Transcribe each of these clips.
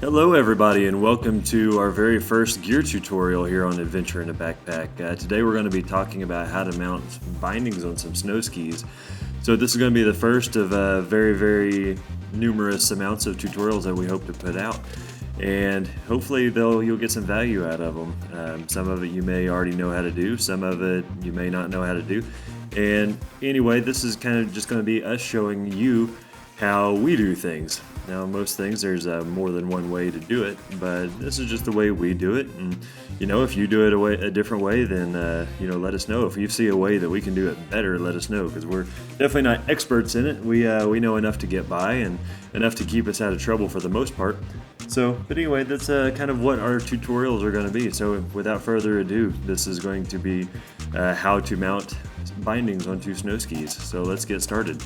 Hello everybody and welcome to our very first gear tutorial here on Adventure in a Backpack. Today we're going to be talking about how to mount bindings on some snow skis. So this is going to be the first of very numerous amounts of tutorials that we hope to put out. And hopefully you'll get some value out of them. Some of it you may already know how to do, some of it you may not know how to do. And anyway, this is kind of just going to be us showing you how we do things. Now, most things there's more than one way to do it, but this is just the way we do it. And if you do it a different way, then let us know. If you see a way that we can do it better, let us know, because we're definitely not experts in it. We know enough to get by and enough to keep us out of trouble for the most part. But anyway, that's kind of what our tutorials are going to be. So without further ado, this is going to be how to mount bindings onto snow skis. So let's get started.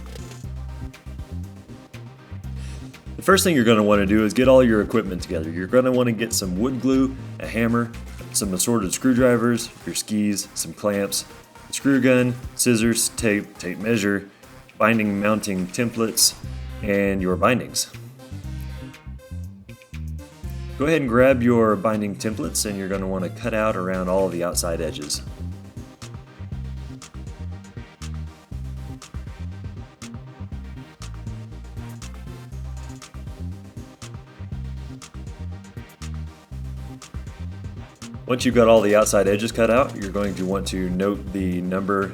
The first thing you're going to want to do is get all your equipment together. You're going to want to get some wood glue, a hammer, some assorted screwdrivers, your skis, some clamps, a screw gun, scissors, tape measure, binding mounting templates, and your bindings. Go ahead and grab your binding templates, and you're going to want to cut out around all of the outside edges. Once you've got all the outside edges cut out, you're going to want to note the number,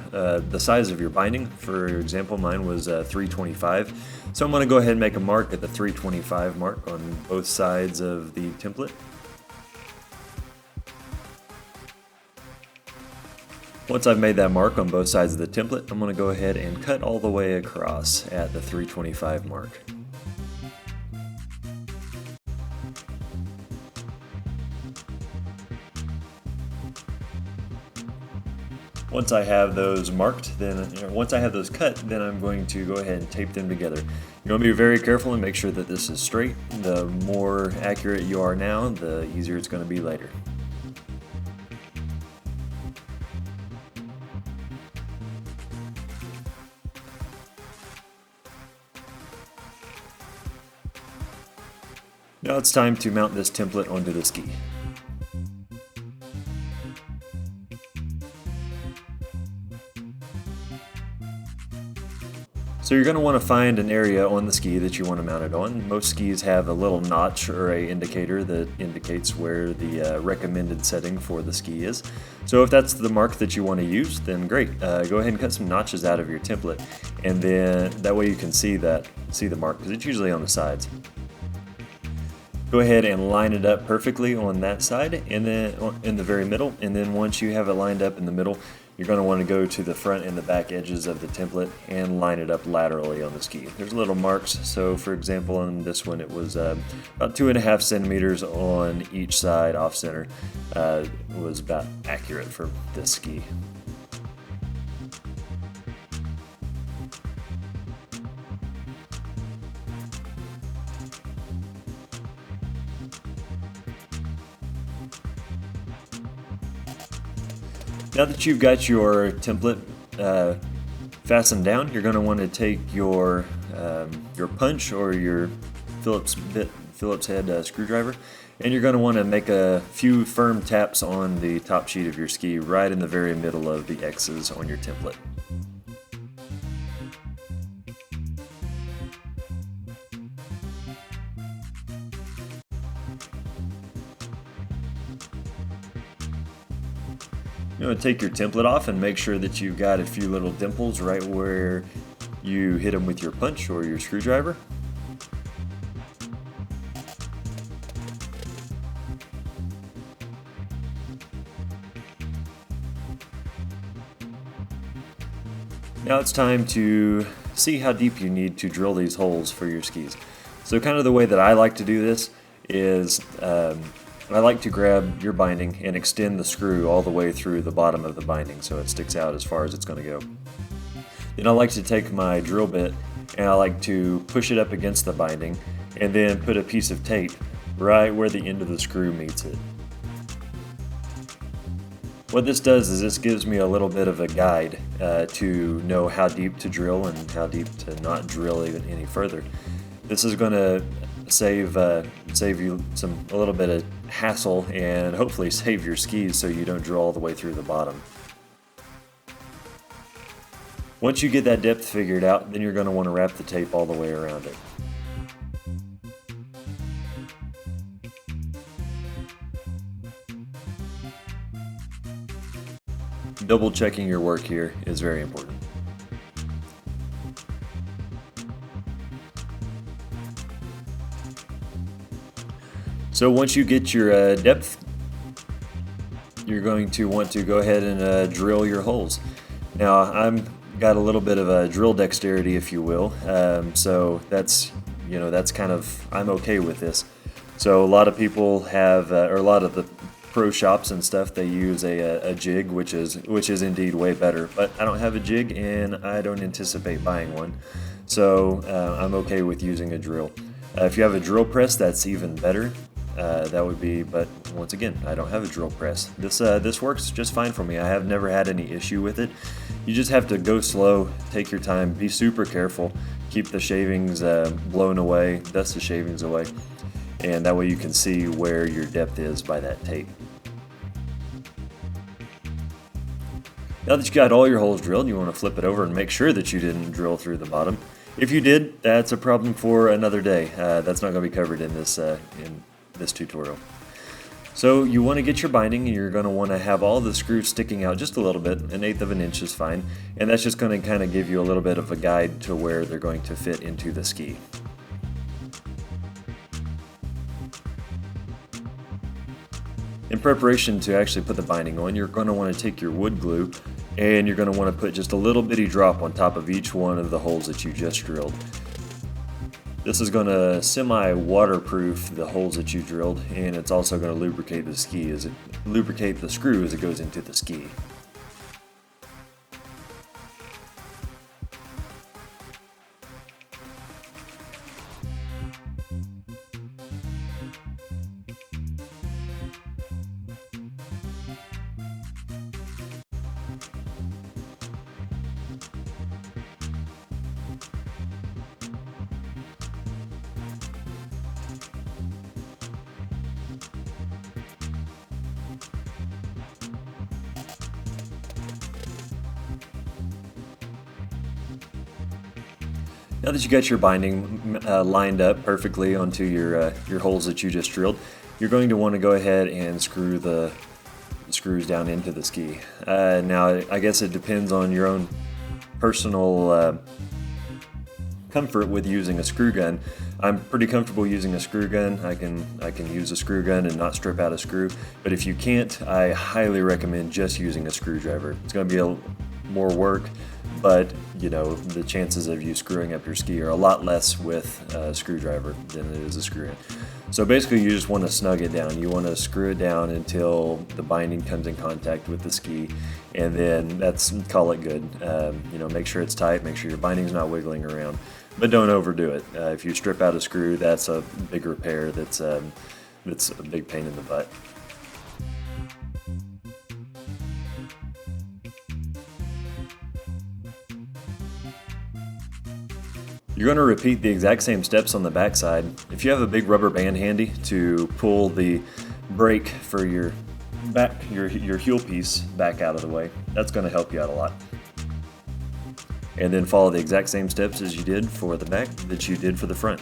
the size of your binding. For example, mine was 325. So I'm going to go ahead and make a mark at the 325 mark on both sides of the template. Once I've made that mark on both sides of the template, I'm going to go ahead and cut all the way across at the 325 mark. Once I have those marked, once I have those cut, then I'm going to go ahead and tape them together. You want to be very careful and make sure that this is straight. The more accurate you are now, the easier it's going to be later. Now it's time to mount this template onto the ski. So you're going to want to find an area on the ski that you want to mount it on. Most skis have a little notch or a indicator that indicates where the recommended setting for the ski is. So if that's the mark that you want to use, then great. Go ahead and cut some notches out of your template, and then that way you can see the mark, because it's usually on the sides. Go ahead and line it up perfectly on that side, and then in the very middle, and then once you have it lined up in the middle, you're going to want to go to the front and the back edges of the template and line it up laterally on the ski. There's little marks, so for example on this one it was about 2.5 centimeters on each side off center. Was about accurate for this ski. Now that you've got your template fastened down, you're going to want to take your punch or your Phillips head screwdriver, and you're going to want to make a few firm taps on the top sheet of your ski right in the very middle of the X's on your template. You want to take your template off and make sure that you've got a few little dimples right where you hit them with your punch or your screwdriver. Now it's time to see how deep you need to drill these holes for your skis. So kind of the way that I like to do this is I like to grab your binding and extend the screw all the way through the bottom of the binding so it sticks out as far as it's going to go. Then I like to take my drill bit and I like to push it up against the binding and then put a piece of tape right where the end of the screw meets it. What this does is this gives me a little bit of a guide to know how deep to drill and how deep to not drill even any further. This is going to save you a little bit of hassle and hopefully save your skis so you don't drill all the way through the bottom. Once you get that depth figured out, then you're going to want to wrap the tape all the way around it. Double checking your work here is very important. So once you get your depth, you're going to want to go ahead and drill your holes. Now I'm got a little bit of a drill dexterity, if you will, so that's kind of, I'm okay with this. So a lot of people have, or a lot of the pro shops and stuff, they use a jig, which is indeed way better. But I don't have a jig, and I don't anticipate buying one, so I'm okay with using a drill. If you have a drill press, that's even better. That would be, but once again, I don't have a drill press. This works just fine for me. I have never had any issue with it. You just have to go slow, take your time, be super careful, keep the shavings blown away, dust the shavings away, and that way you can see where your depth is by that tape. Now that you got all your holes drilled, you want to flip it over and make sure that you didn't drill through the bottom. If you did, that's a problem for another day. That's not going to be covered in this tutorial. So you want to get your binding, and you're going to want to have all the screws sticking out just a little bit. 1/8 of an inch is fine, and that's just going to kind of give you a little bit of a guide to where they're going to fit into the ski. In preparation to actually put the binding on, you're going to want to take your wood glue, and you're going to want to put just a little bitty drop on top of each one of the holes that you just drilled. This is going to semi-waterproof the holes that you drilled, and it's also going to lubricate the screw as it goes into the ski. Now that you got your binding lined up perfectly onto your holes that you just drilled, you're going to want to go ahead and screw the screws down into the ski. Now, I guess it depends on your own personal comfort with using a screw gun. I'm pretty comfortable using a screw gun. I can use a screw gun and not strip out a screw. But if you can't, I highly recommend just using a screwdriver. It's going to be more work, but the chances of you screwing up your ski are a lot less with a screwdriver than it is a screw gun. So basically, you just want to snug it down. You want to screw it down until the binding comes in contact with the ski, and then call it good. Make sure it's tight. Make sure your binding's not wiggling around, but don't overdo it. If you strip out a screw, that's a big repair. That's a big pain in the butt. You're going to repeat the exact same steps on the back side. If you have a big rubber band handy to pull the brake for your heel piece back out of the way, that's going to help you out a lot. And then follow the exact same steps as you did for the back that you did for the front.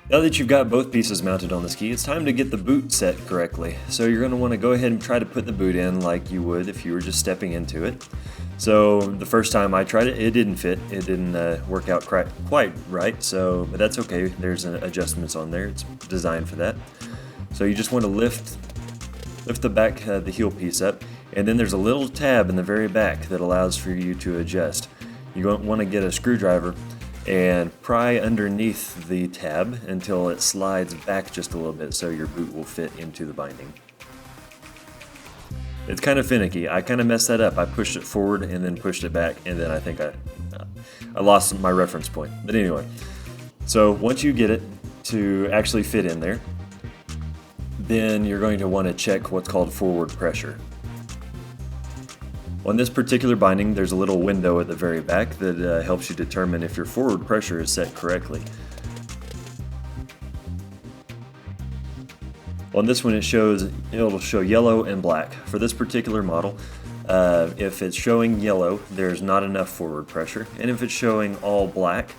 Now that you've got both pieces mounted on the ski, it's time to get the boot set correctly. So you're going to want to go ahead and try to put the boot in like you would if you were just stepping into it. So the first time I tried it, it didn't fit. It didn't work out quite right, but that's okay. There's adjustments on there. It's designed for that. So you just want to lift the back, the heel piece up, and then there's a little tab in the very back that allows for you to adjust. You want to get a screwdriver and pry underneath the tab until it slides back just a little bit so your boot will fit into the binding. It's kind of finicky. I kind of messed that up. I pushed it forward and then pushed it back, and then I think I lost my reference point. But anyway, so once you get it to actually fit in there, then you're going to want to check what's called forward pressure. On this particular binding, there's a little window at the very back that helps you determine if your forward pressure is set correctly. On this one, it'll show yellow and black. For this particular model, if it's showing yellow, there's not enough forward pressure, and if it's showing all black,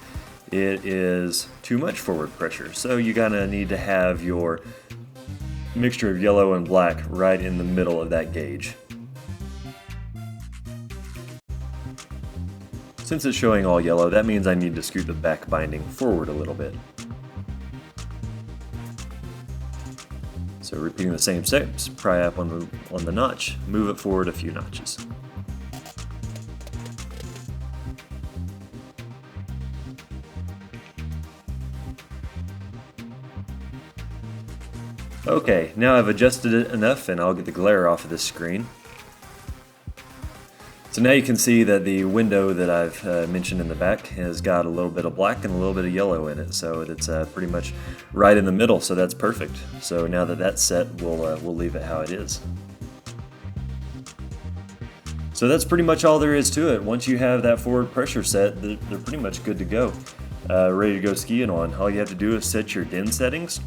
it is too much forward pressure. So you gotta need to have your mixture of yellow and black right in the middle of that gauge. Since it's showing all yellow, that means I need to scoot the back binding forward a little bit. So repeating the same steps, pry up on the notch, move it forward a few notches. Okay, now I've adjusted it enough and I'll get the glare off of this screen. So now you can see that the window that I've mentioned in the back has got a little bit of black and a little bit of yellow in it, so it's pretty much right in the middle, so that's perfect. So now that that's set, we'll leave it how it is. So that's pretty much all there is to it. Once you have that forward pressure set, they're pretty much good to go, ready to go skiing on. All you have to do is set your DIN settings,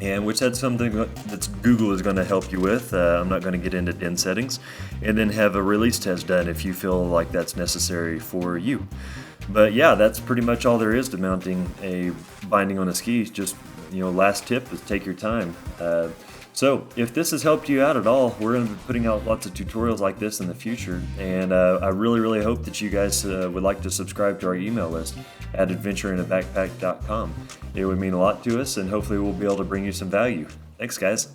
and which that's something that Google is going to help you with. I'm not going to get into DIN settings, and then have a release test done if you feel like that's necessary for you. But yeah, that's pretty much all there is to mounting a binding on a ski. Just, last tip is take your time. So if this has helped you out at all, we're going to be putting out lots of tutorials like this in the future, and I really hope that you guys would like to subscribe to our email list at adventureinAbackpack.com. It would mean a lot to us, and hopefully we'll be able to bring you some value. Thanks, guys.